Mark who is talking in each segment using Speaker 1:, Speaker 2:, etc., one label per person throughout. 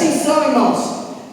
Speaker 1: atenção, irmãos.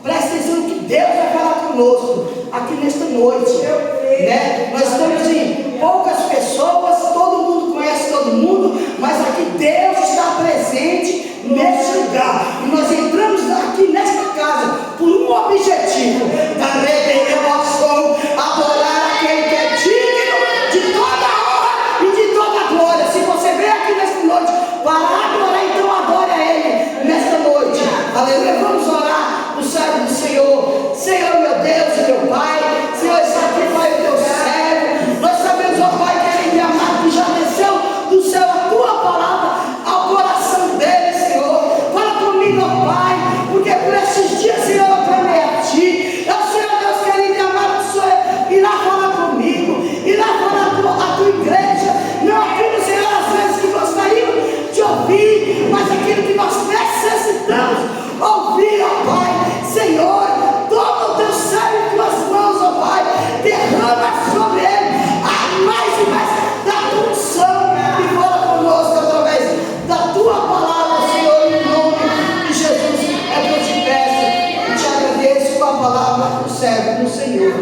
Speaker 1: Presta atenção no que Deus vai falar conosco aqui nesta noite, né? Nós estamos em poucas pessoas, todo mundo conhece todo mundo, mas aqui Deus está presente neste lugar. E nós entramos aqui nesta casa por um objetivo: da revelação, adorar aquele que é digno de toda honra e de toda glória. Se você veio aqui nesta noite para adorar, então adore a Ele nesta noite. Aleluia. Vamos orar o servo do Senhor. Senhor, meu Deus e meu Pai, Senhor, está aqui, Pai, o teu servo. Nós sabemos, ó Pai, que Ele é amado, que já desceu do céu a tua palavra ao coração dele, Senhor. Fala comigo, ó Pai, porque por esses dias, Senhor, eu clamei a Ti. Eu, Senhor, Deus querido e amado, o Senhor irá falar comigo, irá falar a tua igreja. Não aquilo, Senhor, às vezes que gostaríamos de ouvir, mas aquilo que nós necessitamos ouvir, ó Pai. Senhor, toma o teu servo em tuas mãos, ó Pai, derrama sobre ele a mais e mais da tua unção e fala conosco através da tua palavra, Senhor, em nome de Jesus. É que eu te peço e te agradeço com a palavra do servo do Senhor.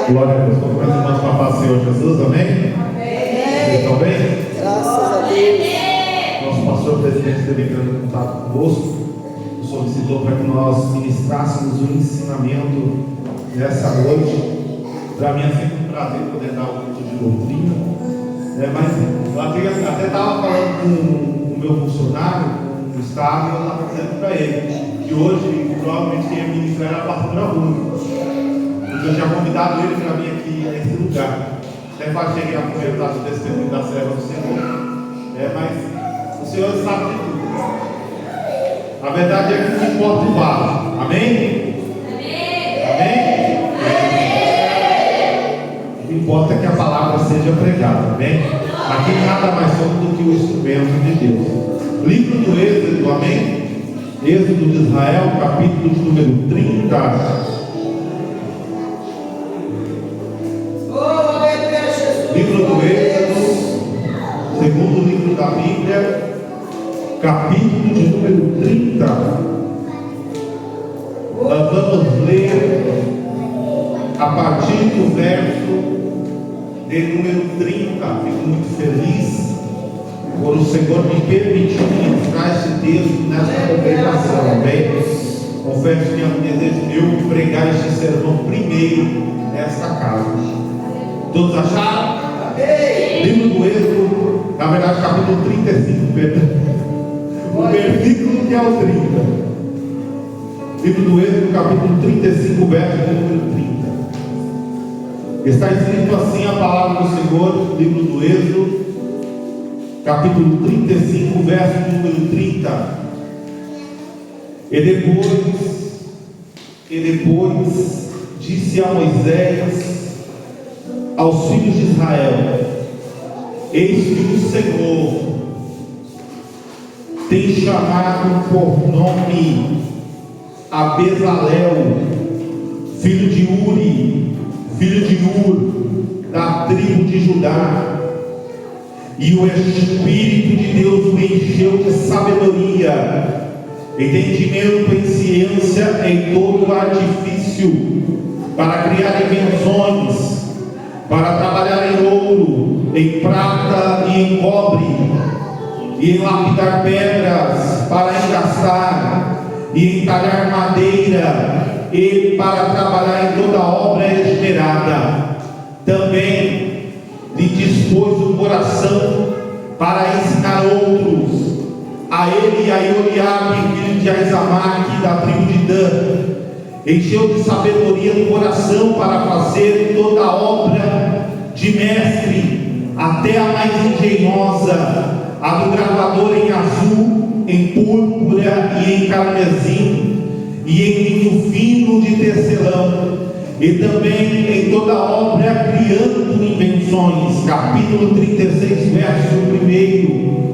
Speaker 2: Glória a Deus. Como nós irmãos com a paz do Senhor Jesus, amém? Vocês estão bem?
Speaker 1: Graças a Deus.
Speaker 2: Nosso pastor presidente esteve entrando em contato conosco, nos solicitou para que nós ministrássemos um ensinamento nessa noite. Para mim é sempre um prazer poder dar o culto de doutrina, mas eu até estava falando com o meu funcionário, com o Gustavo, e eu estava dizendo para ele que hoje provavelmente quem ia ministrar era a pastora Rúlia. Eu tinha convidado ele para vir aqui nesse lugar. Até cheguei a comentar do testemunho da serva do Senhor. Mas o Senhor sabe de tudo. A verdade é que não importa o vaso. Amém? Amém? O que importa é que a palavra seja pregada. Amém? Aqui nada mais somos do que o instrumento de Deus. Livro do Êxodo, amém? Êxodo de Israel, capítulo de número 30. Livro do Êxodo, segundo livro da Bíblia, capítulo de número 30. Nós vamos ler a partir do verso de número 30. Fico muito feliz por o Senhor me permitir ministrar esse texto nessa congregação, amém? Confesso que é um desejo meu pregar este sermão primeiro nesta casa. Todos acharam? Livro do Êxodo, na verdade, capítulo 35, o versículo que é o 30. Livro do Êxodo, capítulo 35, verso número 30. Está escrito assim a palavra do Senhor, livro do Êxodo, capítulo 35, verso número 30. E depois disse a Moisés aos filhos de Israel: eis que o Senhor tem chamado por nome a Bezalel, filho de Uri, filho de Ur, da tribo de Judá. E o Espírito de Deus o encheu de sabedoria, entendimento e ciência em todo o artifício, para criar invenções, para trabalhar em ouro, em prata e em cobre, e em lapidar pedras, para engastar, e em talhar madeira, e para trabalhar em toda obra esmerada. Também lhe dispôs o coração para ensinar outros, a ele e a Ioliabe, filho de Aizamaque, da tribo de Dan. Encheu de sabedoria no coração para fazer toda a obra de mestre, até a mais engenhosa, a do gravador em azul, em púrpura e em carmesim, e em linho fino de tecelão, e também em toda a obra criando invenções. Capítulo 36, verso 1.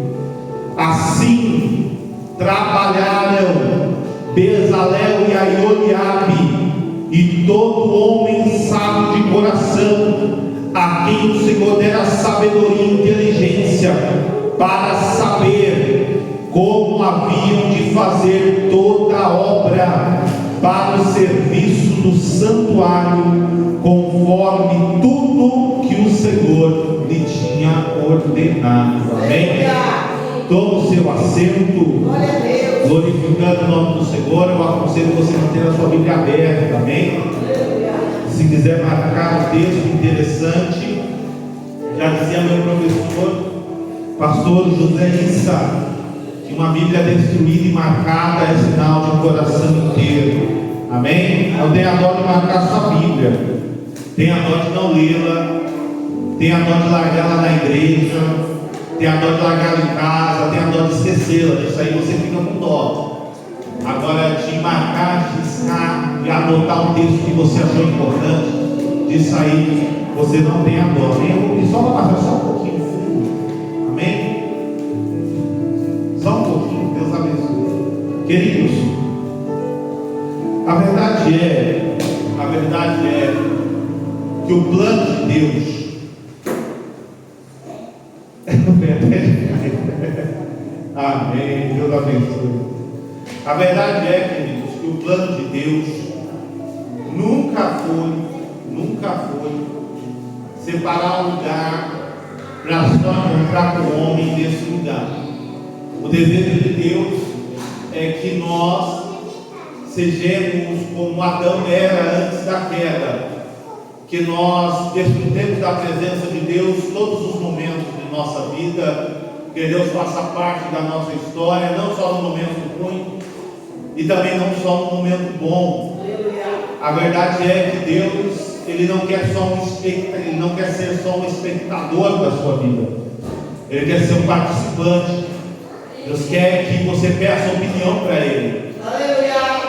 Speaker 2: Assim trabalharam Bezalel e Aioliabe, e todo homem sábio de coração, a quem o Senhor dera sabedoria e inteligência para saber como haviam de fazer toda a obra para o serviço do santuário, conforme tudo que o Senhor lhe tinha ordenado. Amém? Toma o seu assento, glorificando o nome do Senhor. Eu aconselho você a manter a sua Bíblia aberta. Amém? Se quiser marcar um texto interessante, já dizia meu professor, pastor José Issa, que uma Bíblia destruída e marcada é sinal de um coração inteiro. Amém? Não tenha dó de marcar sua Bíblia, tenha dó de não lê-la, tenha dó de largá-la na igreja, tenha dó de largá-la em casa, tenha dó de esquecê-la. Disso aí você fica com dó. Agora, de marcar, de riscar, de anotar um texto que você achou importante, disso aí você não tem a dó. E só para passar só um pouquinho fundo. Amém? Só um pouquinho, Deus abençoe. Queridos, a verdade é que o plano de Deus amém, Deus abençoe. A verdade é, queridos, que o plano de Deus nunca foi separar um lugar para só encontrar com o homem nesse lugar. O desejo de Deus é que nós sejamos como Adão era antes da queda, que nós desfrutemos da presença de Deus todos os momentos de nossa vida, que Deus faça parte da nossa história, não só no momento ruim e também não só no momento bom. A verdade é que Deus, Ele não quer ser só um espectador da sua vida, Ele quer ser um participante. Deus quer que você peça opinião para Ele.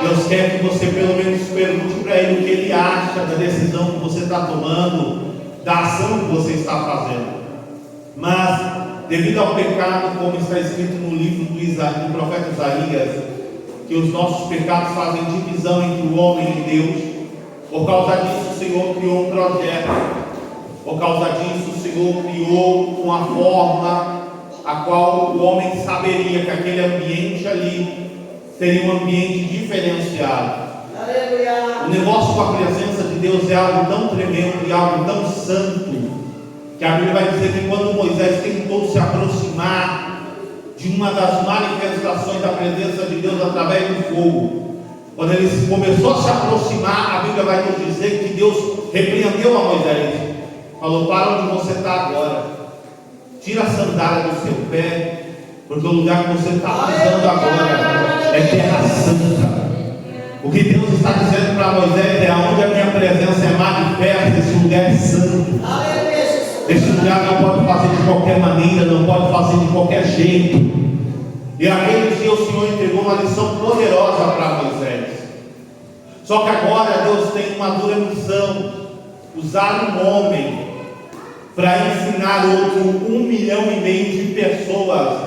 Speaker 2: Deus quer que você pelo menos pergunte para Ele o que Ele acha da decisão que você está tomando, da ação que você está fazendo. Mas, devido ao pecado, como está escrito no livro do profeta Isaías, que os nossos pecados fazem divisão entre o homem e Deus, por causa disso o Senhor criou um projeto, por causa disso o Senhor criou uma forma a qual o homem saberia que aquele ambiente ali seria um ambiente diferenciado. O negócio com a presença de Deus é algo tão tremendo e algo tão santo, que a Bíblia vai dizer que quando Moisés tentou se aproximar de uma das manifestações da presença de Deus através do fogo, quando ele começou a se aproximar, a Bíblia vai nos dizer que Deus repreendeu a Moisés, falou: para onde você está agora, tira a sandália do seu pé, porque o lugar que você está pisando agora é terra santa. O que Deus está dizendo para Moisés é: aonde a minha presença é manifesta, esse lugar é santo. Esse lugar não pode fazer de qualquer maneira, não pode fazer de qualquer jeito. E aquele dia o Senhor entregou uma lição poderosa para Moisés. Só que agora Deus tem uma dura missão: usar um homem para ensinar outro 1,5 milhão de pessoas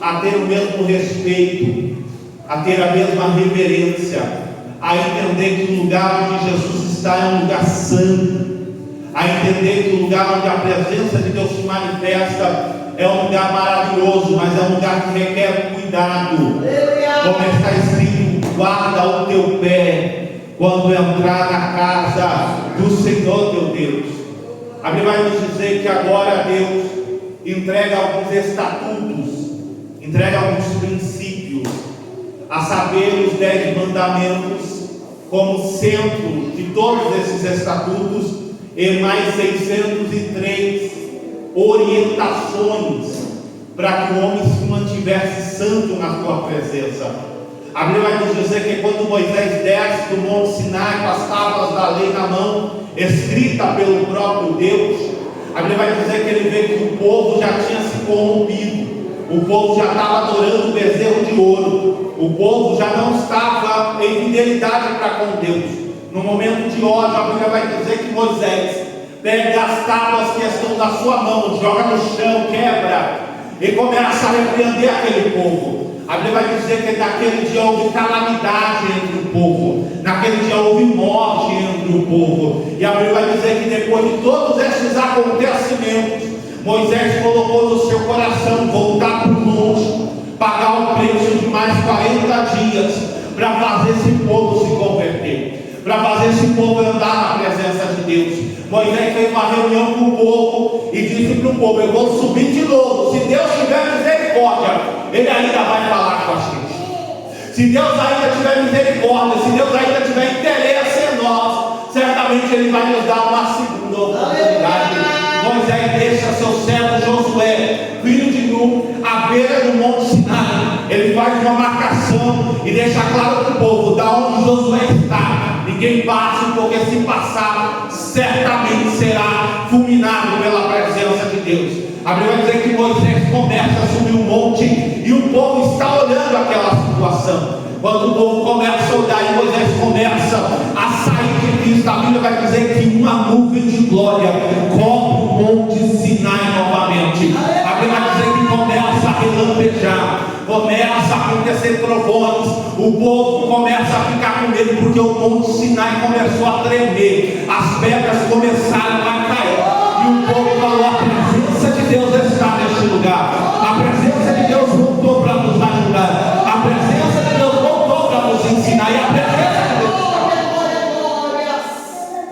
Speaker 2: a ter o mesmo respeito, a ter a mesma reverência, a entender que o lugar onde Jesus está é um lugar santo, a entender que o lugar onde a presença de Deus se manifesta é um lugar maravilhoso, mas é um lugar que requer cuidado. Como está escrito: guarda o teu pé quando entrar na casa do Senhor teu Deus. A Bíblia vai nos dizer que agora Deus entrega alguns estatutos, entrega alguns princípios, a saber, os 10 mandamentos, como centro de todos esses estatutos, e mais 603 orientações para que o homem se mantivesse santo na sua presença. A Bíblia vai nos dizer que quando Moisés desce do Monte Sinai com as tábuas da lei na mão, escrita pelo próprio Deus, a Bíblia vai dizer que ele vê que o povo já tinha se corrompido, o povo já estava adorando o bezerro de ouro, o povo já não estava em fidelidade para com Deus. No momento de ódio, a Bíblia vai dizer que Moisés pega as tábuas que estão na sua mão, joga no chão, quebra e começa a repreender aquele povo. A Bíblia vai dizer que naquele dia houve calamidade entre o povo, naquele dia houve morte entre o povo, e a Bíblia vai dizer que depois de todos esses acontecimentos, Moisés colocou no seu coração voltar para o monte, pagar o preço de mais 40 dias, para fazer esse povo se converter, para fazer esse povo andar na presença de Deus. Moisés fez uma reunião com o povo e disse para o povo: eu vou subir de novo, se Deus tiver misericórdia, Ele ainda vai falar com a gente. Se Deus ainda tiver misericórdia, se Deus ainda tiver interesse em nós, certamente Ele vai nos dar uma segunda oportunidade. Moisés deixa seu servo Josué, filho de Nun, à beira do Monte Sinai. Ele faz uma marcação e deixa claro para o povo: da onde Josué está, ninguém passe, porque se passar, certamente será fulminado pela presença de Deus. A Bíblia vai dizer que Moisés começa a subir o monte e o povo está olhando aquela situação. Quando o povo começa a olhar e Moisés começa a sair de vista, a Bíblia vai dizer que uma nuvem de glória cobre o monte Sinai novamente. A Bíblia vai dizer que começa a relampejar, começa a acontecer trovões, o povo começa a ficar com medo, porque o monte Sinai começou a tremer, as pedras começaram a cair, e o povo falou: a presença de Deus está neste lugar, a presença de Deus voltou para nos ajudar, a presença de Deus voltou para nos ensinar, e a presença de Deus está.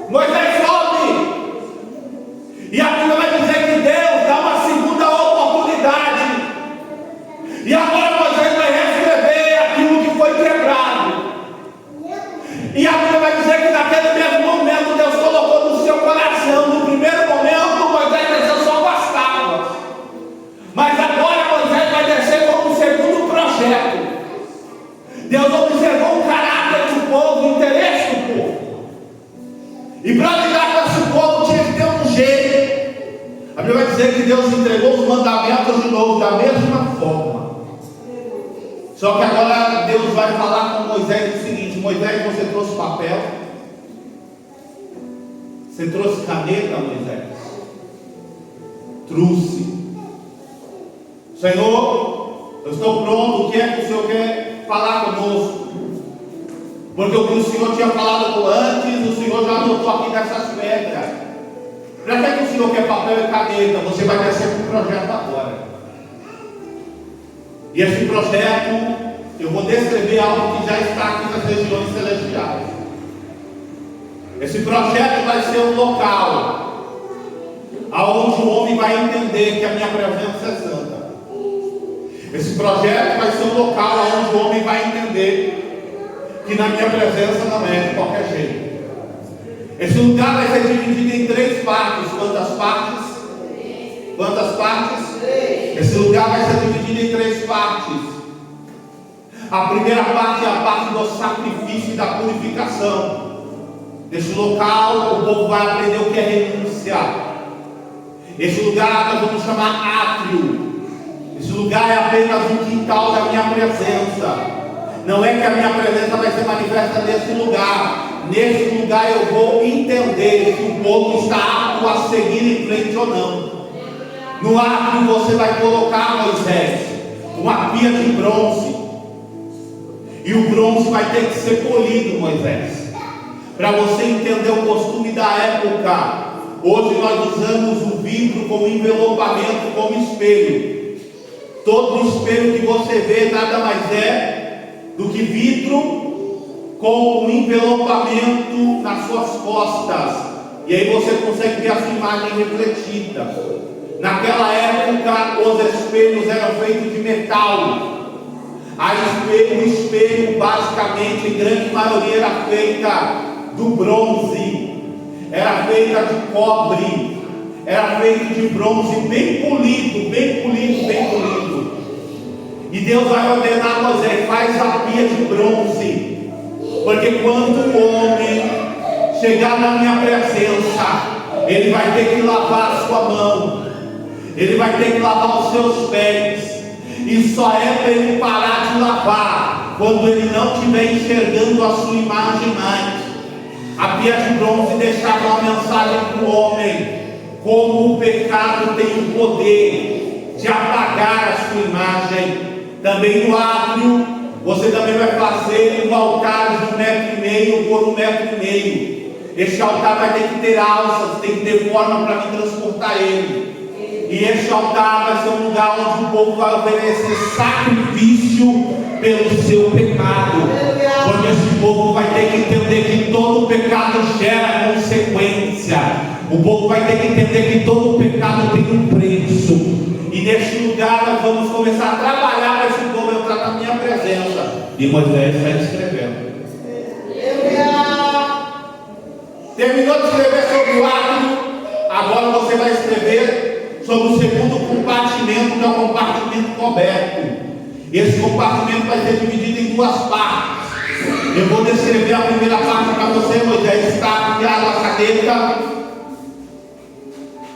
Speaker 2: Moisés sobe, e a Bíblia vai dizer que Deus dá uma segunda oportunidade, e agora Moisés vai reescrever aquilo que foi quebrado. E a Bíblia vai dizer que naquele mesmo momento Deus colocou no seu coração. No primeiro momento Moisés desceu só com as tábuas, mas agora Moisés vai descer como um segundo projeto. Deus observou o caráter do povo, o interesse do povo, e para lidar com esse povo tinha que ter um jeito. A Bíblia vai dizer que Deus entregou os mandamentos de novo da mesma forma. Só que agora Deus vai falar com Moisés o seguinte: Moisés, você trouxe papel? Você trouxe caneta, Moisés? Trouxe. Senhor, eu estou pronto. O que é que o Senhor quer falar conosco? Porque o que o Senhor tinha falado antes, o Senhor já anotou aqui nessas pedras. Para que o Senhor quer papel e caneta? Você vai descer para o projeto agora. E esse projeto, eu vou descrever algo que já está aqui nas regiões celestiais. Esse projeto vai ser um local aonde o homem vai entender que a minha presença é santa. Esse projeto vai ser um local aonde o homem vai entender que na minha presença não é de qualquer jeito. Esse lugar vai ser dividido em 3 partes. Quantas partes? Quantas partes? Esse lugar vai ser dividido em 3 partes. A primeira parte é a parte do sacrifício e da purificação. Nesse local o povo vai aprender o que é renúncia. Esse lugar nós vamos chamar átrio. Esse lugar é apenas um quintal da minha presença. Não é que a minha presença vai ser manifesta nesse lugar. Nesse lugar eu vou entender se o povo está apto a seguir em frente ou não. No átrio você vai colocar, Moisés, uma pia de bronze. E o bronze vai ter que ser polido, Moisés. Para você entender o costume da época. Hoje nós usamos o vidro como envelopamento, como espelho. Todo espelho que você vê nada mais é do que vidro com um envelopamento nas suas costas. E aí você consegue ver a sua imagem refletida. Naquela época os espelhos eram feitos de metal. O espelho basicamente, em grande maioria, era feita do bronze, era feita de cobre, era feito de bronze bem polido, bem polido, bem polido. E Deus vai ordenar a Moisés: faz a pia de bronze, porque quando o homem chegar na minha presença, ele vai ter que lavar a sua mão, ele vai ter que lavar os seus pés. E só é para ele parar de lavar quando ele não estiver enxergando a sua imagem mais. A pia de bronze deixava uma mensagem para o homem: como o pecado tem o poder de apagar a sua imagem, Também no átrio, você também vai fazer um altar de 1,5 metro por 1,5 metro. Este altar vai ter que ter alças, tem que ter forma para me transportar ele. E este altar vai ser um lugar onde o povo vai oferecer sacrifício pelo seu pecado. Porque esse povo vai ter que entender que todo pecado gera consequência. O povo vai ter que entender que todo pecado tem um preço. E neste lugar nós vamos começar a trabalhar para esse povo entrar na minha presença. E Moisés vai escrevendo. Terminou de escrever sobre o átrio, agora você vai escrever sobre o segundo compartimento, que é o compartimento coberto. Esse compartimento vai ser dividido em 2 partes. Eu vou descrever a primeira parte para você. Moisés está aqui a cadeira.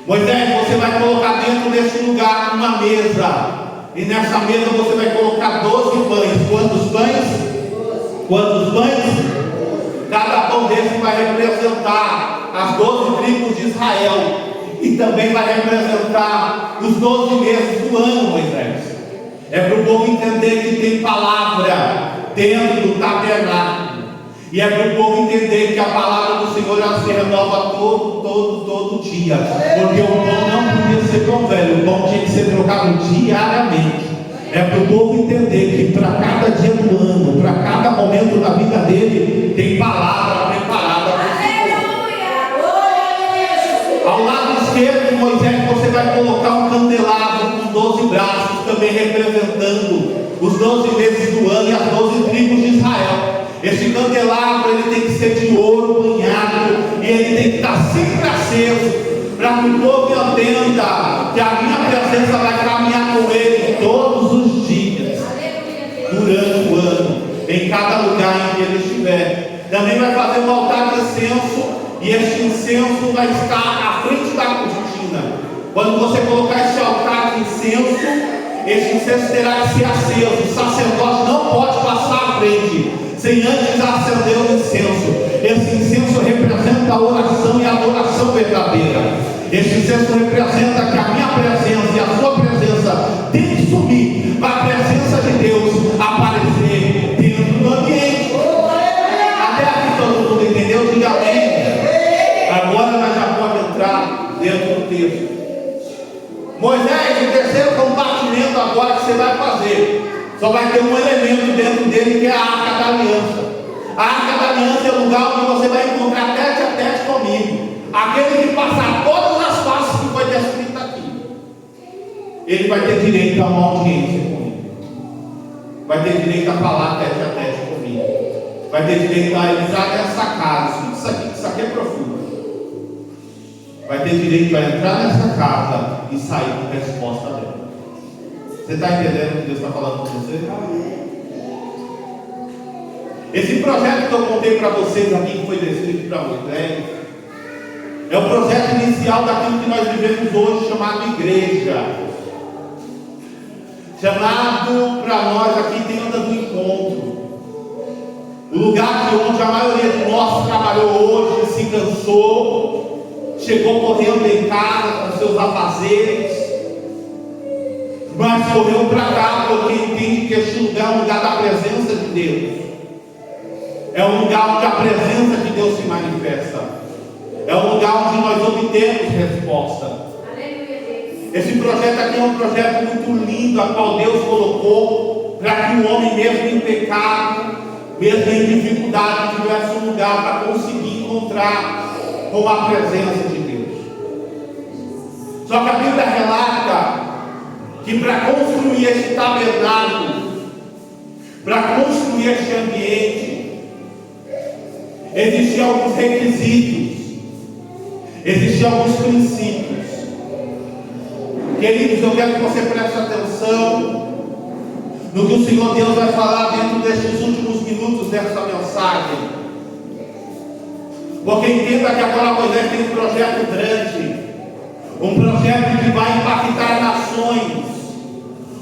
Speaker 2: Moisés, você vai colocar dentro desse lugar uma mesa. E nessa mesa você vai colocar 12 pães. Quantos pães? Quantos pães? Cada pão desse vai representar as 12 tribos de Israel. E também vai representar os 12 meses do ano, Moisés. É para o povo entender que tem palavra dentro do tabernáculo. E é para o povo entender que a palavra do Senhor ela se renova todo dia. Porque o pão não podia ser tão velho, o pão tinha que ser trocado diariamente. É para o povo entender que para cada dia do ano, para cada momento da vida dele, tem palavra preparada para o Ao lado esquerdo, Moisés, você vai colocar um candelabro com 12 braços, também representando os 12 meses do ano e as 12 tribos de Israel. Esse candelabro ele tem que ser de ouro banhado e ele tem que estar sempre aceso, para que o povo entenda que a minha presença vai caminhar com ele todos os dias, durante o ano, em cada lugar em que ele estiver. Também vai fazer um altar de incenso, e este incenso vai estar à frente da cortina. Quando você colocar este altar de incenso, este incenso terá que ser aceso. O sacerdote não pode passar à frente sem antes acender o incenso. Esse incenso representa a oração e a adoração verdadeira. Este incenso representa que a minha presença e a sua presença tem que subir para a presença de Deus aparecer dentro do ambiente. Até aqui todo mundo entendeu? Diga amém. Agora nós já podemos entrar dentro do texto. Moisés, o terceiro compartimento agora que você vai fazer, só vai ter um elemento dentro dele, que é a Arca da Aliança. A Arca da Aliança é o lugar onde você vai encontrar tete a tete comigo. Aquele que passar todas as faces que foi descrito aqui, ele vai ter direito a uma audiência comigo. Vai ter direito a falar tete a tete comigo. Vai ter direito a entrar nessa casa. Isso aqui é profundo. Vai ter direito a entrar nessa casa e sair com resposta dela. Você está entendendo o que Deus está falando com você? Esse projeto que eu contei para vocês aqui, que foi descrito para Moisés, é o projeto inicial daquilo que nós vivemos hoje, chamado igreja. Chamado para nós aqui tenda do encontro. O lugar onde a maioria de nós trabalhou hoje, se cansou, chegou correndo em casa com seus afazeres, mas correu para cá porque entende que este lugar é um lugar da presença de Deus. É um lugar onde a presença de Deus se manifesta. É um lugar onde nós obtemos resposta. Esse projeto aqui é um projeto muito lindo, a qual Deus colocou para que o homem, mesmo em pecado, mesmo em dificuldade, tivesse um lugar para conseguir encontrar com a presença de Deus. Só que a Bíblia relata que para construir esse tabernáculo, para construir este ambiente, existiam alguns requisitos, existiam alguns princípios. Queridos, eu quero que você preste atenção no que o Senhor Deus vai falar dentro destes últimos minutos dessa mensagem. Porque entenda que agora Moisés tem um projeto grande, um projeto que vai impactar nações,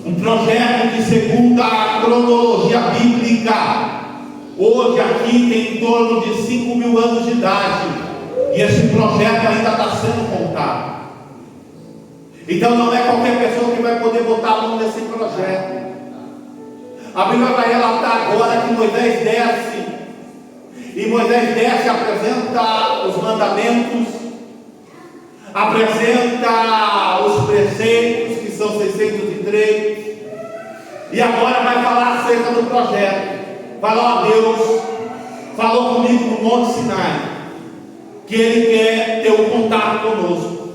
Speaker 2: um projeto que, segundo a cronologia bíblica, hoje aqui tem em torno de 5.000 anos de idade, e esse projeto ainda está sendo contado. Então não é qualquer pessoa que vai poder botar a mão nesse projeto. A Bíblia vai relatar agora que Moisés desce. E Moisés desce, apresenta os mandamentos, apresenta os preceitos, que são 603. E agora vai falar acerca do projeto. Falou a Deus, falou comigo no Monte Sinai, que Ele quer ter um contato conosco.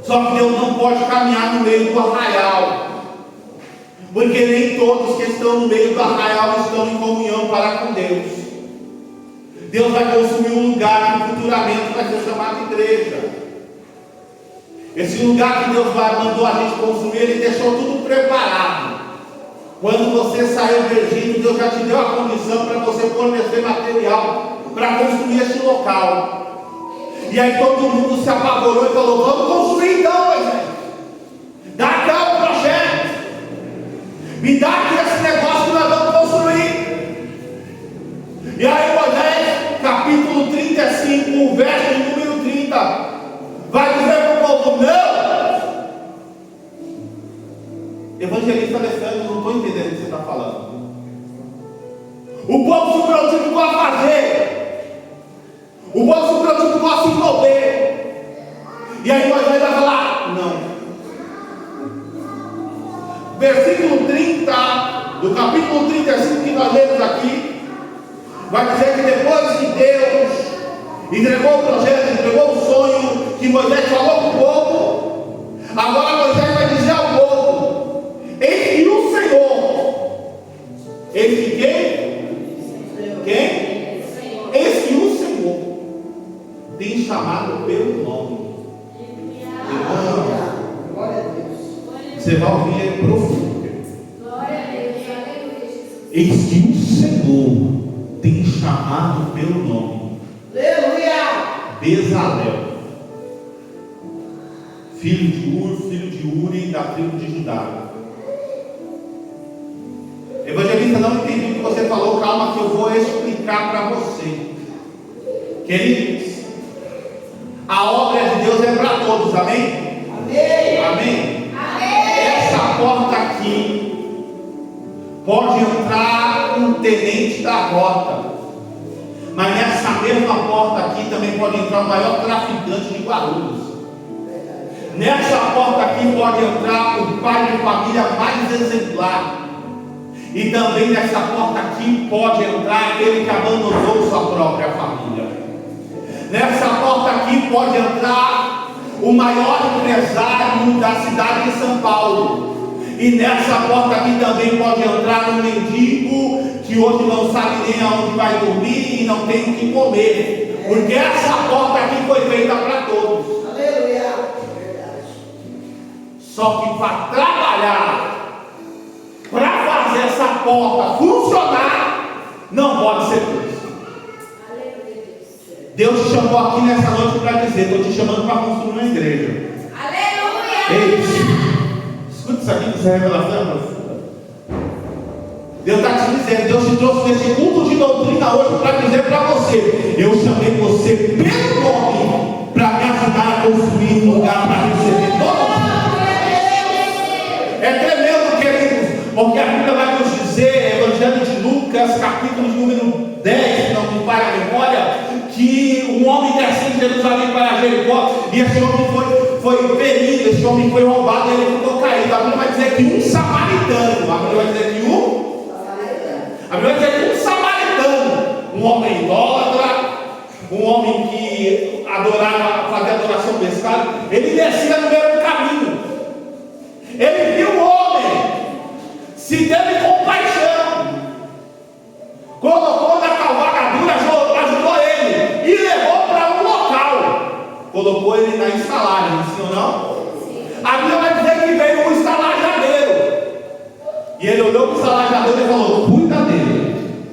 Speaker 2: Só que Deus não pode caminhar no meio do arraial, porque nem todos que estão no meio do arraial estão em comunhão para com Deus. Deus vai construir um lugar que futuramente vai ser chamado igreja. Esse lugar que Deus mandou a gente construir, Ele deixou tudo preparado. Quando você saiu do Egito, Deus já te deu a condição para você fornecer material para construir este local. E aí todo mundo se apavorou e falou: vamos construir então, Moisés. Dá cá o projeto. Me dá aqui esse negócio que nós vamos construir. E aí Moisés, capítulo 35, verso número 30, vai dizer para o povo: não. Evangelista Alessandro, não estou entendendo o que você está falando. O povo se prontificou a fazer. O povo se prontificou a se envolver. E aí Moisés vai falar: não. Versículo 30 do capítulo 35 que nós lemos aqui, vai dizer que depois que Deus entregou o projeto, entregou o sonho que Moisés falou para o povo, agora Moisés vai dizer ao povo: eis que o Senhor, eis que quem? Eis que o Senhor tem chamado pelo nome.
Speaker 1: Glória a Deus.
Speaker 2: Você vai ouvir aí profundo.
Speaker 3: Glória a Deus.
Speaker 2: Eis que o Senhor tem chamado pelo nome.
Speaker 1: Aleluia.
Speaker 2: Bezalel, filho de Ur, filho de Uri, da tribo de Judá. Evangelista, não entendi o que você falou. Calma que eu vou explicar para você. Queridos, a obra de Deus é para todos, amém?
Speaker 1: Amém.
Speaker 2: Amém?
Speaker 3: Amém.
Speaker 2: Essa porta aqui pode entrar um tenente da rota, mas nessa mesma porta aqui também pode entrar o maior traficante de Guarulhos. Nessa porta aqui pode entrar o pai de família mais exemplar. E também nessa porta aqui pode entrar aquele que abandonou sua própria família. Nessa porta aqui pode entrar o maior empresário da cidade de São Paulo. E nessa porta aqui também pode entrar um mendigo que hoje não sabe nem aonde vai dormir e não tem o que comer. Porque essa porta aqui foi feita para todos.
Speaker 1: Aleluia.
Speaker 2: Só que para trabalhar, para fazer essa porta funcionar, não pode ser Deus. Deus te chamou aqui nessa noite para dizer: estou te chamando para construir uma igreja.
Speaker 3: Aleluia.
Speaker 2: Ei, escuta isso aqui, que isso é revelação profunda. Deus está te dizendo, Deus te trouxe nesse culto de doutrina hoje para dizer para você: eu chamei você pelo nome para me ajudar a construir um lugar para receber todo mundo. É tremendo, queridos, porque a Bíblia vai nos dizer, Evangelho de Lucas, capítulo número 10, não me falha a memória, que um homem desceu de Jerusalém para Jericó, e esse homem foi ferido, esse homem foi roubado, e ele ficou caído. A Bíblia vai dizer que um samaritano, a Bíblia vai dizer que um samaritano, um homem idólatra, um homem que adorava, fazia adoração pescada, ele descia no meio do caminho. Ele viu o homem, se teve compaixão, colocou na cavalgadura, ajudou ele e levou para um local, colocou ele na estalagem, sim ou não? A Bíblia vai dizer que veio um estalajadeiro, e ele olhou para o estalajadeiro e falou: cuida dele,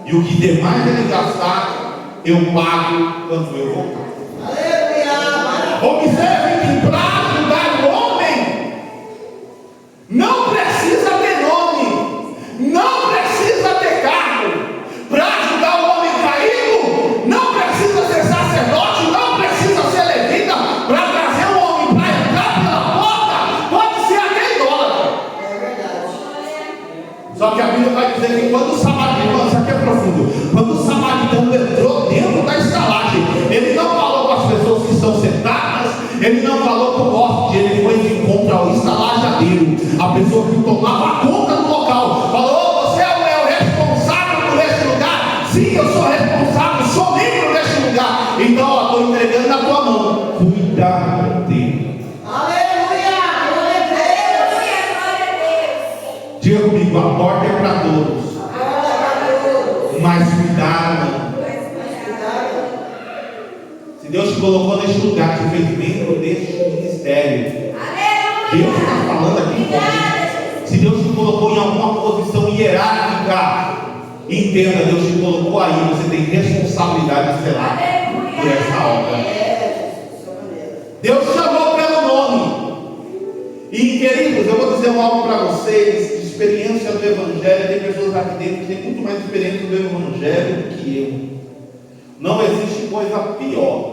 Speaker 2: e o que demais ele gastar, eu pago quando eu voltar. Observe que para ajudar o homem, não precisa ter nome, não precisa ter cargo. Para ajudar o homem caído, não precisa ser sacerdote, não precisa ser levita. Para trazer o homem para entrar pela porta, pode ser até idólatra.
Speaker 1: É verdade.
Speaker 2: Ele não falou com o hóspede, ele foi de encontro ao estalajadeiro, a pessoa que tomava conta do local. Falou: você é o responsável por esse lugar? Sim, eu sou responsável, sou membro desse lugar. Então, ó, estou entregando na tua mão. Cuida dele.
Speaker 1: Aleluia! Glória a Deus!
Speaker 2: Diga comigo: a porta é para todos, mas cuidado. Se Deus te colocou neste lugar, te fez membro deste ministério, Deus está falando aqui fora. Se Deus te colocou em alguma posição hierárquica, entenda, Deus te colocou aí, você tem responsabilidade de zelar por essa obra. Deus chamou pelo nome. E queridos, eu vou dizer algo para vocês, de experiência do Evangelho. Tem pessoas aqui dentro que têm muito mais experiência do Evangelho do que eu. Não existe coisa pior.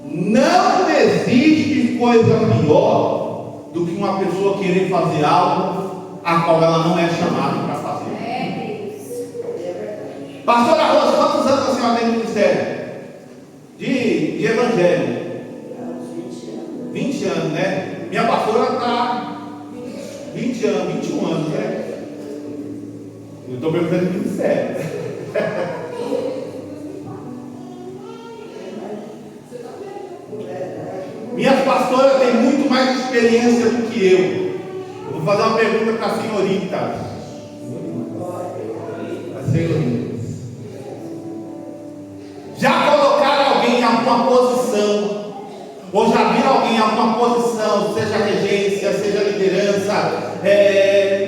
Speaker 2: Não existe coisa pior do que uma pessoa querer fazer algo a qual ela não é chamada para fazer. Pastora Rosa, quantos anos a senhora tem no ministério? De Evangelho? 20 anos, né? Minha pastora está 20 anos, 21 anos, né? Eu estou perguntando de ministério. Minhas pastoras têm muito mais experiência do que eu. Eu vou fazer uma pergunta para a senhorita. Já colocaram alguém em alguma posição? Ou já viram alguém em alguma posição, seja regência, seja liderança,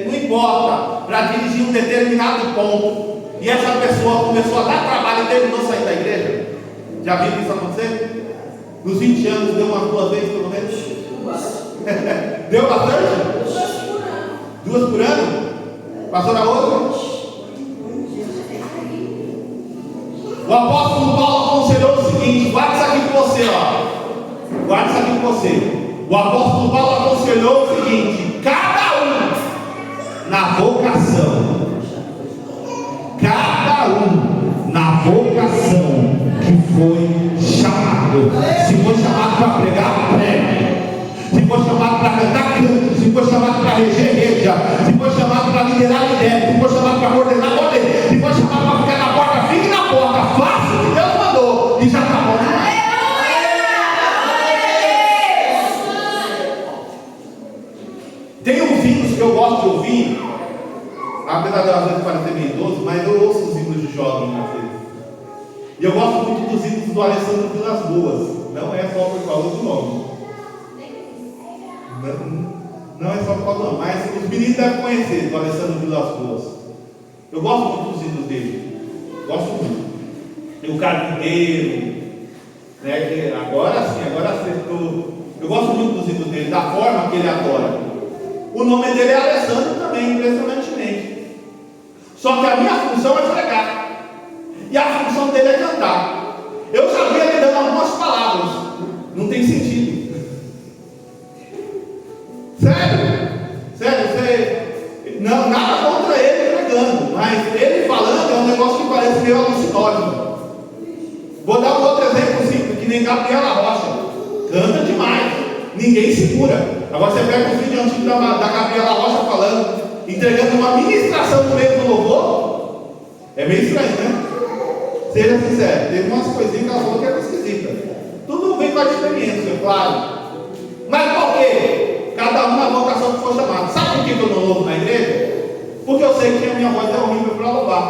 Speaker 2: não importa, para dirigir um determinado ponto, e essa pessoa começou a dar trabalho e terminou saindo da igreja? Já viram isso acontecer? Nos 20 anos deu umas 2 vezes pelo menos? Deu bastante? 2 por ano? Passou na outra? O apóstolo Paulo aconselhou o seguinte: guarda isso aqui com você, ó. Guarda isso aqui com você. O apóstolo Paulo aconselhou o seguinte: cada um na vocação, na vocação que foi chamado. Se for chamado para pregar, pregue. Se for chamado para cantar, cante. Se for chamado para reger, reja. Se for chamado para liderar, lidere. Se for chamado para coordenar, coordene. Se for chamado para ficar na porta, fique na porta. Faça o que Deus mandou e já está bom. Tem uns hinos que eu gosto de ouvir, apesar de às vezes parecer meio idoso, mas eu ouço os hinos de jovem às vezes. E eu gosto muito dos hinos do Alessandro Vilas Boas. Não é só por causa do nome. Não é só por causa do nome, mas os meninos devem conhecer do Alessandro Vilas Boas. Eu gosto muito dos hinos dele. Gosto muito. E o Carpinteiro, né, que agora sim, agora acertou. Eu gosto muito dos hinos dele, da forma que ele adora. O nome dele é Alessandro também, impressionantemente. Só que a minha função é pregar. E a função dele é cantar. Eu já vi ele dando algumas palavras. Não tem sentido. Sério? Não, nada contra ele pregando. Mas ele falando é um negócio que parece meio alucinógeno. Vou dar um outro exemplo simples, que nem Gabriela Rocha. Canta demais. Ninguém segura. Agora você pega os vídeos antigos da Gabriela Rocha falando, entregando uma ministração no meio do louvor. É meio estranho, né? Seja sincero, teve umas coisinhas que ela falou que era esquisita. Tudo vem com a experiência, claro. Mas por quê? Cada um na vocação que for chamado. Sabe por que eu não louvo na igreja? Porque eu sei que a minha voz é horrível para louvar.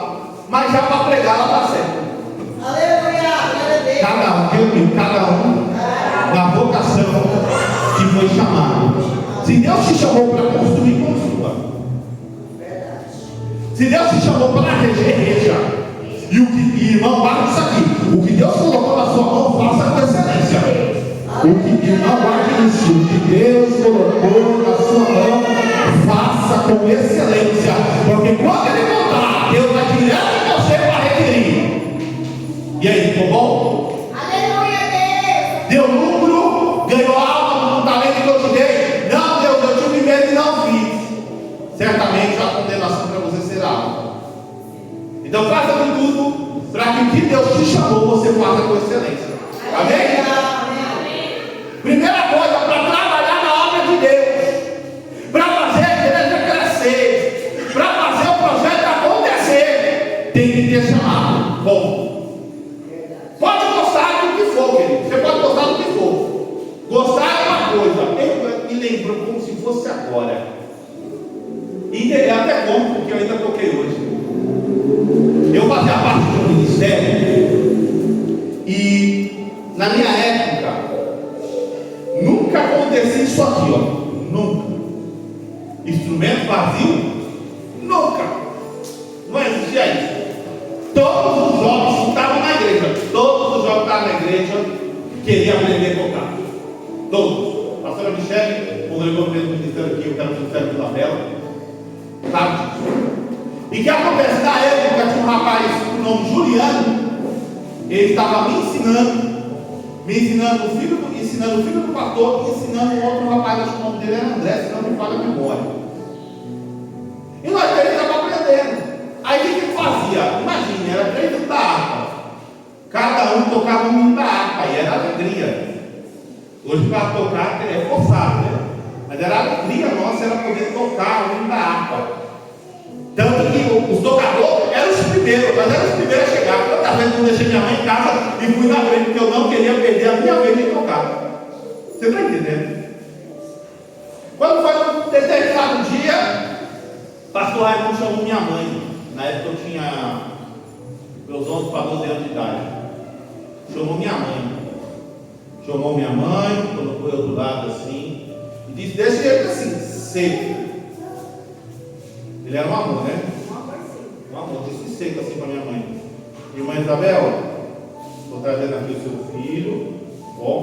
Speaker 2: Mas já para pregar ela está certa.
Speaker 1: Aleluia!
Speaker 2: Cada um na vocação que foi chamado. Se Deus te chamou para construir, construa. Se Deus te chamou para reger, reja. Irmão, guarde isso aqui. O que Deus colocou na sua mão, faça com excelência. Irmão, guarde isso. O que Deus colocou na sua mão, faça com excelência. Porque quando Ele voltar, Deus vai direto em você para requerir. E aí, ficou bom?
Speaker 3: Aleluia, Deus.
Speaker 2: Deu lucro, ganhou alma no talento que eu te dei. Não, Deus, eu tive medo e não fiz. Certamente a condenação para você será alta. Então faça de tudo para que o que Deus te chamou você faça com excelência. Amém? fora. E eu até conto, porque eu ainda toquei hoje. Eu fazia parte de um ministério e na minha época nunca acontecia isso aqui, ó. Nunca. Instrumento vazio? Nunca. Não existia isso. Todos os jovens que estavam na igreja, todos os jovens que estavam na igreja queriam aprender a tocar. Todos. A pastora Michele, quando eu estou no ministério aqui, eu quero o ministério de Vila Bela, sabe disso. E o que acontece? Na época tinha um rapaz com o nome Juliano, ele estava me ensinando o filho do pastor, e ensinando um outro rapaz, acho que o nome dele era André, se não me falha a memória. E nós três estávamos aprendendo. Aí o que ele fazia? Imagine, era 3 anos da harpa. Cada um tocava um hino da harpa, e era alegria. Hoje para tocar é forçado, né? Mas era alegria nossa, era poder tocar o hino da harpa. Tanto que os tocadores eram os primeiros, nós éramos os primeiros a chegar. Quantas vezes eu deixei minha mãe em casa e fui na frente, porque eu não queria perder a minha vez de tocar. Você está entendendo? Quando foi um determinado dia, o pastor Raimundo chamou minha mãe. Na época eu tinha meus 11 para 12 anos de idade. Chamou minha mãe, colocou eu do lado assim, e disse desse jeito assim, seco. Ele era um amor, né? Um amor, disse seco assim para minha mãe. Irmã Isabel, estou trazendo aqui o seu filho, ó,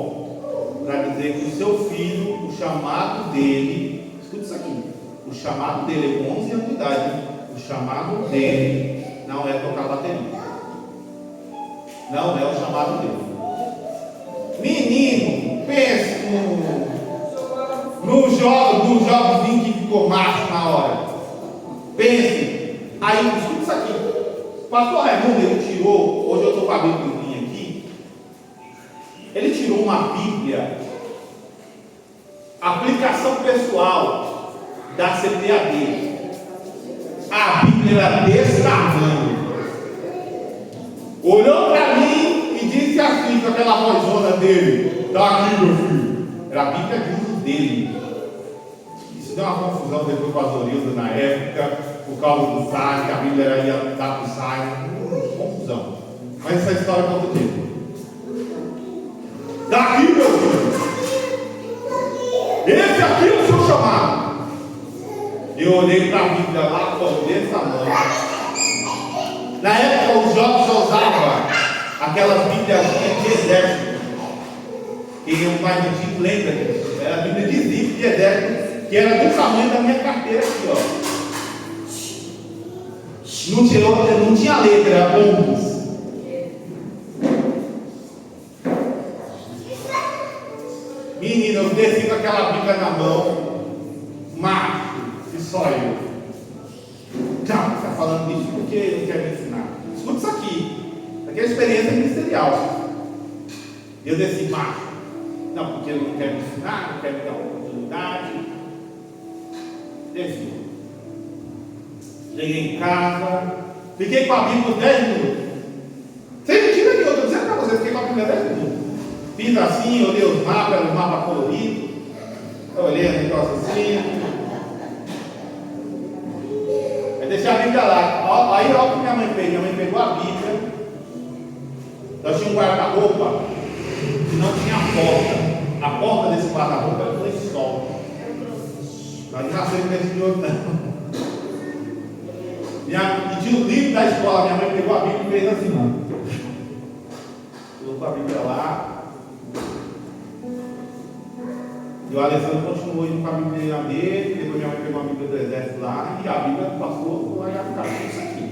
Speaker 2: para dizer que o seu filho, o chamado dele, escuta isso aqui, o chamado dele é com 11 anos de idade, o chamado dele não é tocar bateria. Não é o chamado dele. Menino, pense no jovenzinho que ficou macho na hora. Pense. Aí, escuta isso aqui. O pastor Raimundo, ele tirou, hoje eu estou com a Bíblia aqui, ele tirou uma Bíblia, aplicação pessoal da CPAD. A Bíblia era desse tamanho. Olhou para mim e disse assim, com aquela vozona dele: está aqui, meu filho. Era a Bíblia de uso dele. Isso deu uma confusão depois com as Orildas na época, por causa do SAI, que a Bíblia ia dar para o SAI. Confusão. Mas essa história é outro dia. Está aqui, meu filho. Esse aqui é o seu chamado. Eu olhei para a Bíblia lá, foi desse tamanho. Na época, os jovens só usavam aquelas Bíblias de exército. E o pai antigo lembra disso. Era a Bíblia de zipe de exército, que era do tamanho da minha carteira aqui, ó. Não tinha letra, era bombos. Menina, eu desci com aquela Bíblia na mão, macho, e só eu. Já está falando disso porque não quer me ensinar. Escuta isso aqui. Isso aqui é experiência ministerial. Eu desci macho. Não, porque ele não quer me ensinar, não quer me dar uma oportunidade. Desci. Cheguei em casa. Fiquei com a Bíblia por 10 minutos. Sem mentira nenhuma, estou dizendo para vocês, fiquei com a Bíblia 10 minutos. Fiz assim, olhei os mapas coloridos. Eu olhei o negócio assim. Deixei a Bíblia lá. Aí olha o que minha mãe fez. Minha mãe pegou a Bíblia. Nós tínhamos um guarda-roupa que não tinha porta. A porta desse guarda-roupa era do sol. Nós não nascemos nesse de outro, não. E tinha o livro da escola. Minha mãe pegou a Bíblia e fez assim, não. Colocou a Bíblia lá. E o Alessandro continuou indo com a Bíblia dele, depois minha mãe pegou a Bíblia do exército lá, e a Bíblia passou a ficar isso aqui.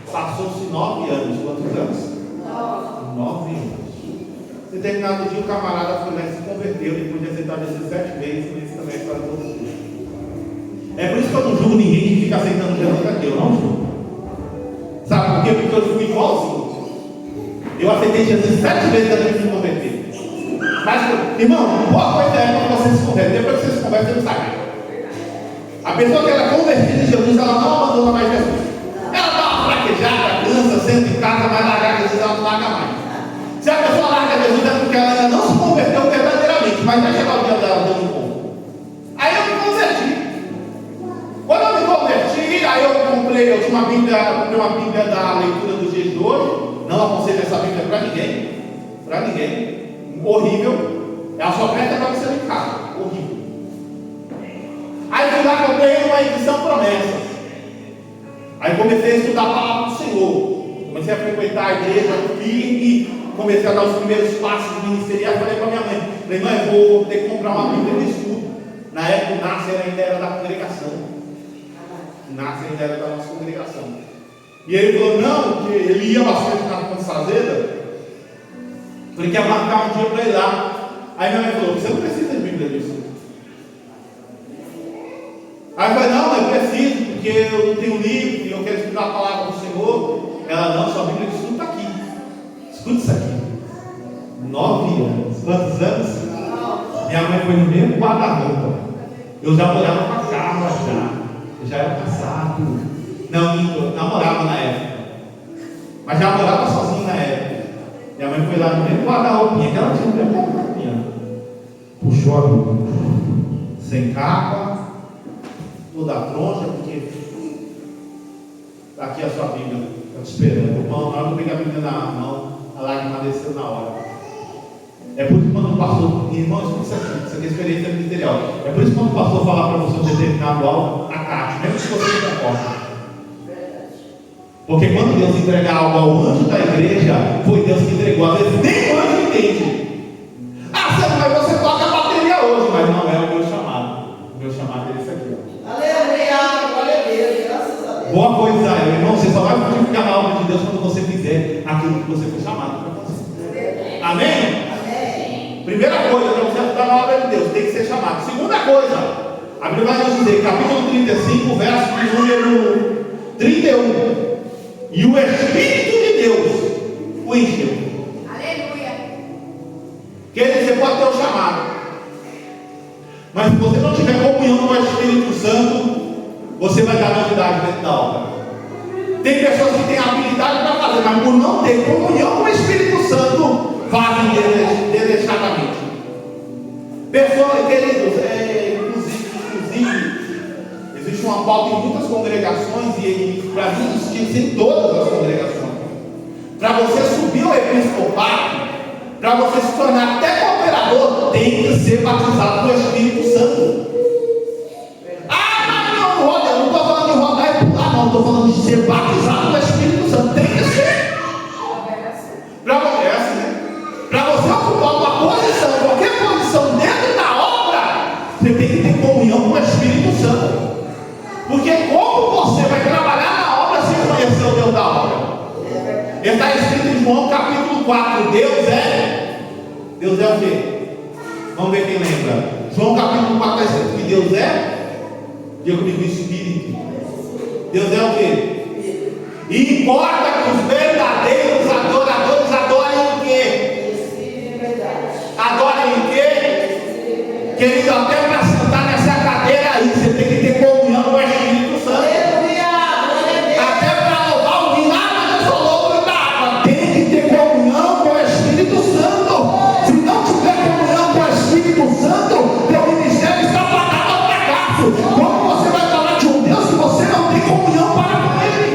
Speaker 2: Passou-se 9 anos. Quantos anos? 9 anos. Determinado dia o camarada foi lá e se converteu, depois de aceitar 17 vezes, mas isso também é história de outro dia. É por isso que eu não julgo ninguém que fica aceitando Jesus aqui, eu não julgo. Sabe por quê? Porque eu fui igualzinho. Eu aceitei Jesus 7 vezes antes de me converter. Mas, irmão, boa coisa é quando você se converte. Depois que você se converte, você não sai mais. A pessoa que ela é convertida em Jesus, ela não abandona mais Jesus. Ela dá uma fraquejada, cansa, senta em casa, vai largar Jesus, ela não larga mais. Se a pessoa larga Jesus, é porque ela ainda não se converteu verdadeiramente, mas vai chegar o dia dela dando um pouco. Aí eu me converti. a Bíblia da leitura dos dias de hoje. Não aconselho essa Bíblia para ninguém. Para ninguém. Horrível. Ela só presta para você em casa. Horrível. Aí fui lá, comprei uma edição Promessas. Aí comecei a estudar a palavra do Senhor. Comecei a frequentar a igreja firme. Comecei a dar os primeiros passos ministeriais. Falei para minha mãe: falei, mãe, vou ter que comprar uma Bíblia de estudo. Na época o Nasser ainda era da congregação. O Nasser ainda era da nossa congregação. E ele falou: não, que ele ia bastante na Ponte Fazenda. Falei que ia marcar um dia para ir lá. Aí minha mãe falou: você não precisa de Bíblia de estudo. Aí eu falei: não, mas eu preciso, porque eu não tenho livro e eu quero estudar a palavra do Senhor. Ela: não, sua Bíblia de estudo está aqui. Escuta isso aqui. 9 anos. Quantos anos? Minha mãe foi no mesmo guarda-roupa. Eu já morava com a Carla já. Eu já era casado. Não, eu namorava na época. Mas já morava sozinho na época. Minha mãe foi lá no mesmo guarda-roupinha, que ela tinha no mesmo guarda-roupinha. Puxou a Bíblia. Sem capa, toda troncha, porque está aqui a sua Bíblia. Estou te esperando. Irmão, na hora que eu peguei a Bíblia na mão, a lágrima desceu na hora. É por isso que quando o pastor, irmãos, isso aqui é experiência ministerial. É por isso que quando o pastor falar para você um determinado algo, acate, mesmo que você não concorde. Porque quando Deus entregar algo ao anjo da igreja, foi Deus que entregou. Às vezes nem o anjo entende. Ah, mas você toca a bateria hoje, mas não é o meu chamado. O meu chamado é esse aqui.
Speaker 1: Aleluia, glória a Deus, graças a Deus.
Speaker 2: Boa coisa, Israel. Irmão, você só vai frutificar na obra de Deus quando você fizer aquilo que você foi chamado para fazer. Amém? Primeira coisa, para você estudar na obra de Deus, tem que ser chamado. Segunda coisa, a Bíblia vai nos dizer, capítulo 35, verso de número 31. E o Espírito de Deus o encheu.
Speaker 3: Aleluia.
Speaker 2: Quer dizer, você pode ter o chamado, mas se você não tiver comunhão com o Espírito Santo, você vai dar novidade dentro da obra. Tem pessoas que têm habilidade para fazer, mas por não ter comunhão com o Espírito Santo, fazem desleixadamente. Pessoas, queridos, inclusive, existe uma pauta em muitas congregações, e para mim existe em todas as congregações. Para você subir ao episcopado, para você se tornar até cooperador, tem que ser batizado no Espírito Santo. Ah, não, eu não estou falando de rodar e pular, não, estou falando de ser batizado no Espírito Santo. Tem que ser. Para você ocupar uma posição, qualquer posição dentro da obra, você tem que ter comunhão com o Espírito Santo. Porque como você vai trabalhar na obra sem conhecer o Deus da obra? Está escrito em João capítulo 4, Deus é o quê? Vamos ver quem lembra. João capítulo 4 está escrito que Deus é? Diga comigo, Espírito. Deus é o quê? E importa que os verdadeiros adoradores adorem o quê? Adorem o quê? Querido, até para sentar nessa cadeira aí, você tem que ter comunhão com o Espírito Santo. Até para louvar o vinagre, eu sou louco da água. Tem que ter comunhão com o Espírito Santo. Se não tiver comunhão com o Espírito Santo, teu ministério está fadado ao fracasso. Como você vai falar de um Deus que você não tem comunhão para com Ele?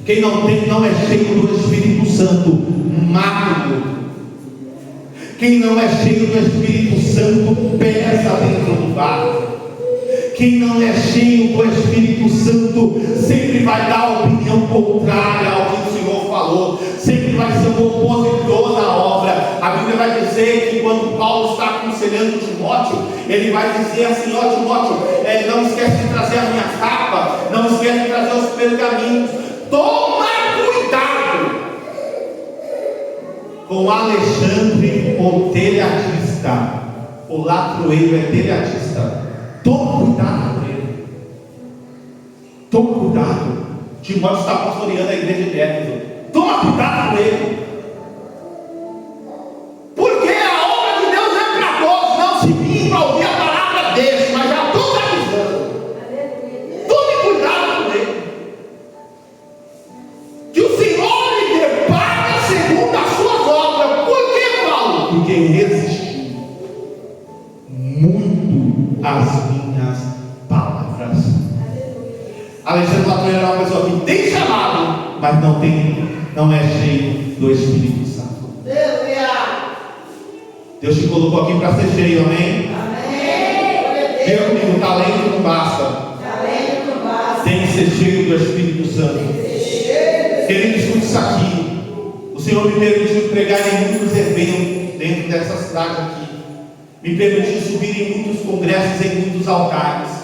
Speaker 2: Quem não tem, não é cheio do Espírito Santo. Magro. Quem não é cheio do Espírito Santo pesa dentro do barco. Quem não é cheio do Espírito Santo sempre vai dar opinião contrária ao que o Senhor falou, sempre vai ser um opositor na obra. A Bíblia vai dizer que quando Paulo está aconselhando Timóteo, ele vai dizer assim: ó Timóteo, não esquece de trazer a minha capa, não esquece de trazer os pergaminhos. Toma cuidado com Alexandre, o telhadista. O ladroeiro é telhadista. Toma cuidado com ele. Toma cuidado. Timóteo está pastoreando a igreja de Éfeso. Toma cuidado com ele. Porque a obra de Deus é para todos. Não se vim para ouvir a palavra dele, mas já estou avisando. Tome cuidado com ele. Que o Senhor lhe dê paga segundo as suas obras. Por que, Paulo? Porque resistiu muito às minhas palavras. Alexandre Latoeiro é uma pessoa que tem chamado, mas não é cheio do Espírito Santo. Deus te colocou aqui para ser cheio, amém? Diga comigo, talento não basta. Tem que ser cheio do Espírito Santo. Querido, escute isso aqui. O Senhor me permitiu pregar em muitos eventos dentro dessa cidade aqui. Me permitiu subir em muitos congressos, em muitos altares.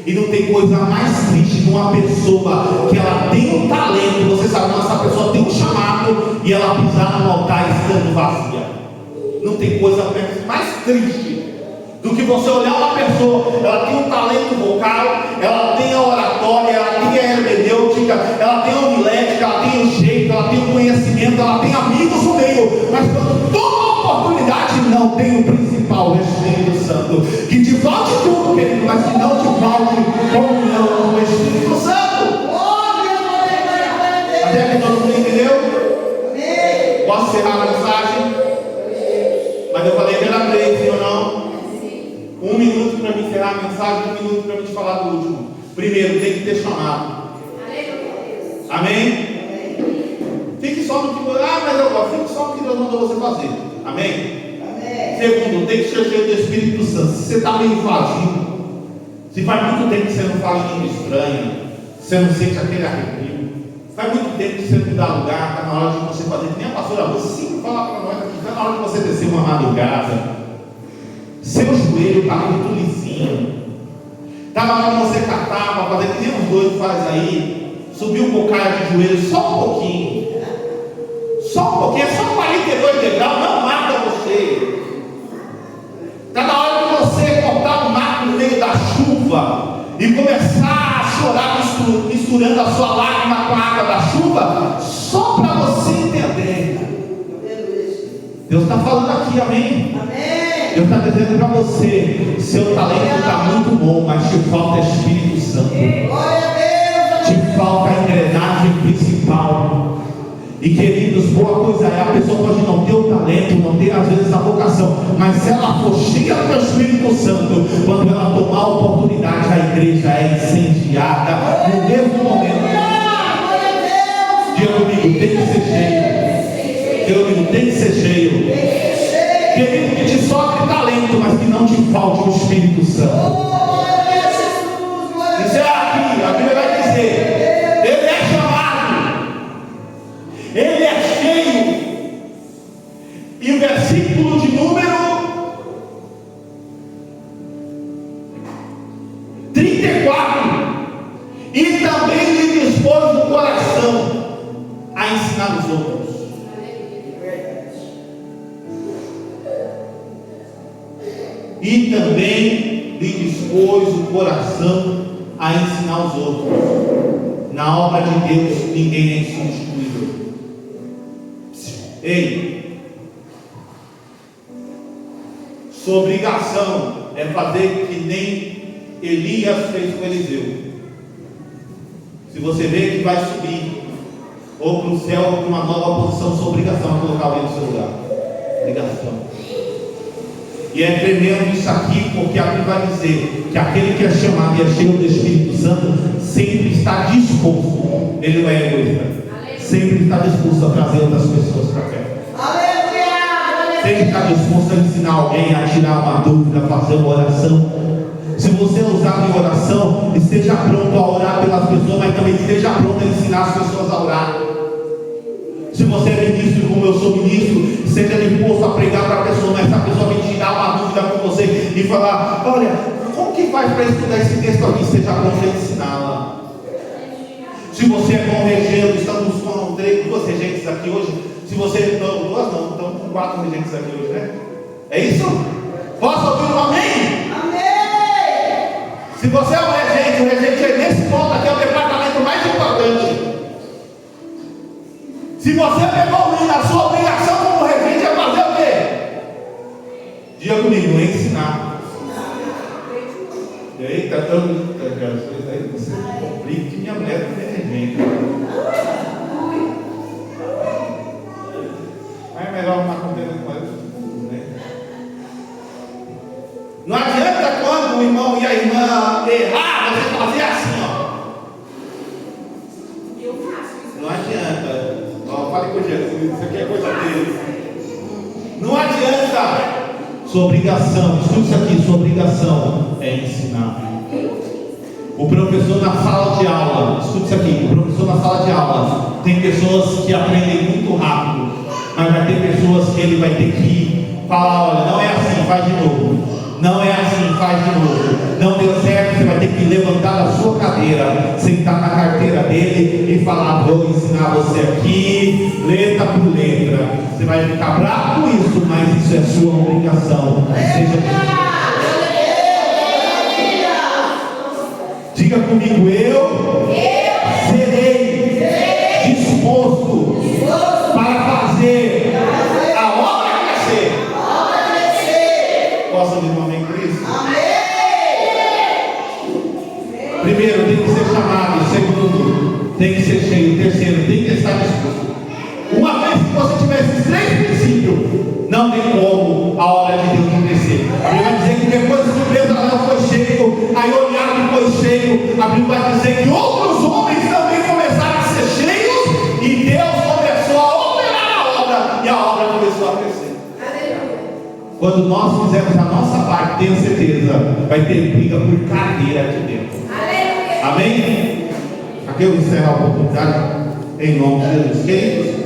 Speaker 2: E não tem coisa mais triste de uma pessoa que ela tem um talento, você sabe, essa pessoa tem um chamado e ela pisar no altar estando vazia. Não tem coisa mais triste do que você olhar uma pessoa, ela tem um talento vocal, ela tem a oratória, ela tem a hermenêutica, ela tem a homilética, ela tem o jeito, ela tem o conhecimento, ela tem amigos no meio, mas quando toma a oportunidade, não tem o principal, o Espírito Santo. Que te falte tudo, querido, mas que não te falte comunhão com o Espírito Santo. Até que todo mundo entendeu? Posso encerrar a mensagem? Mas eu falei que era 3, sim ou não? 1 minuto para me encerrar a mensagem, 1 minuto para me te falar do último. Primeiro, tem que ter chamado. Amém? Fique só no que fique só no que Deus mandou você fazer. Amém? Segundo, tem que ser cheio do Espírito Santo. Se você está meio vazio, se faz muito tempo que você não fala em língua estranha, você não sente aquele arrepio, faz muito tempo que você não dá lugar, está na hora de você fazer, que nem a pastora Rose sempre fala para nós aqui, está na hora de você descer uma madrugada. Seu joelho está muito lisinho, está na hora de você catar para fazer que nem os doidos faz aí, subir um bocado de joelho, só um pouquinho, é só 42 degraus, não mata você. Está na hora de você cortar o mato no meio da chuva e começar a chorar misturando a sua lágrima com a água da chuva, só para você entender. Deus está falando aqui, amém? Deus está dizendo para você: seu talento está muito bom, mas te falta Espírito Santo, te falta a engrenagem principal. E queridos, boa coisa é, a pessoa pode não ter o talento, não ter às vezes a vocação, mas se ela for cheia do Espírito Santo, quando ela tomar a oportunidade, a igreja é incendiada no mesmo momento. Diga comigo, tem que ser cheio. Diga comigo, tem que ser cheio. Querido, que te sobre talento, mas que não te falte o Espírito Santo. Isso é aqui, a Bíblia vai dizer: ele é chamado, ele é cheio. E o versículo de número 34: e também lhe dispôs o coração a ensinar os outros. E também lhe dispôs o coração a ensinar os outros. Na obra de Deus ninguém é insubstituível. Ei, sua obrigação é fazer que nem Elias fez com Eliseu. Se você vê que vai subir ou para o céu ou para uma nova posição, sua obrigação é colocar alguém no seu lugar. Obrigação. E é tremendo isso aqui, porque a Bíblia vai dizer que aquele que é chamado e é cheio do Espírito Santo sempre está disposto, ele não é egoísta, sempre está disposto a trazer outras pessoas para perto, sempre está disposto a ensinar alguém, a tirar uma dúvida, a fazer uma oração. Se você é usado em oração, esteja pronto a orar pelas pessoas, mas também esteja pronto a ensinar as pessoas a orar. Se você é ministro, como eu sou ministro, seja disposto a pregar para a pessoa, mas essa pessoa vem tirar uma dúvida com você e falar: olha, como que faz para estudar esse texto aqui? Seja pronto a ensiná-la. Se você é bom regendo, estamos com 2 regentes aqui hoje. Se você não, 2 não, estamos com 4 regentes aqui hoje, né? É isso? Posso ouvir um amém? Amém! Se você é um regente, o regente é nesse ponto aqui, é o departamento mais importante. Se você pegou a sua obrigação como regente é fazer o quê? Diga comigo, ensinar. Eita, isso aí você complica que minha mulher não é regente. Mas é melhor não acontecer com ela, né? Não adianta quando o irmão e a irmã errar, você fazer assim, ó. Sua obrigação, escute isso aqui, sua obrigação é ensinar. O professor na sala de aula, escute isso aqui, o professor na sala de aula, tem pessoas que aprendem muito rápido, mas vai ter pessoas que ele vai ter que falar, olha, não é assim, faz de novo. Não é assim, faz de novo. Não deu certo, você vai ter que levantar a sua cadeira, sentar na carteira dele e falar, vou ensinar você aqui, letra por letra. Você vai ficar bravo com isso, mas isso é sua obrigação. Diga comigo, eu serei disposto para fazer a obra crescer. Posso ouvir um amém por isso? Primeiro, tem que ser chamado. Segundo, tem que ser cheio. Terceiro, tem que estar disposto. Uma vez que você tiver esses 3 princípios, não tem como a obra de Deus não crescer. Ele vai dizer que depois que o Bezalel foi cheio, aí Eliabe foi cheio, a Bíblia vai dizer que outros homens também começaram a ser cheios, e Deus começou a operar a obra, e a obra começou a crescer. Quando nós fizermos a nossa parte, tenho certeza, vai ter briga por cadeira aqui dentro. Amém? Aqui eu encerro a oportunidade em nome de Jesus. Queridos,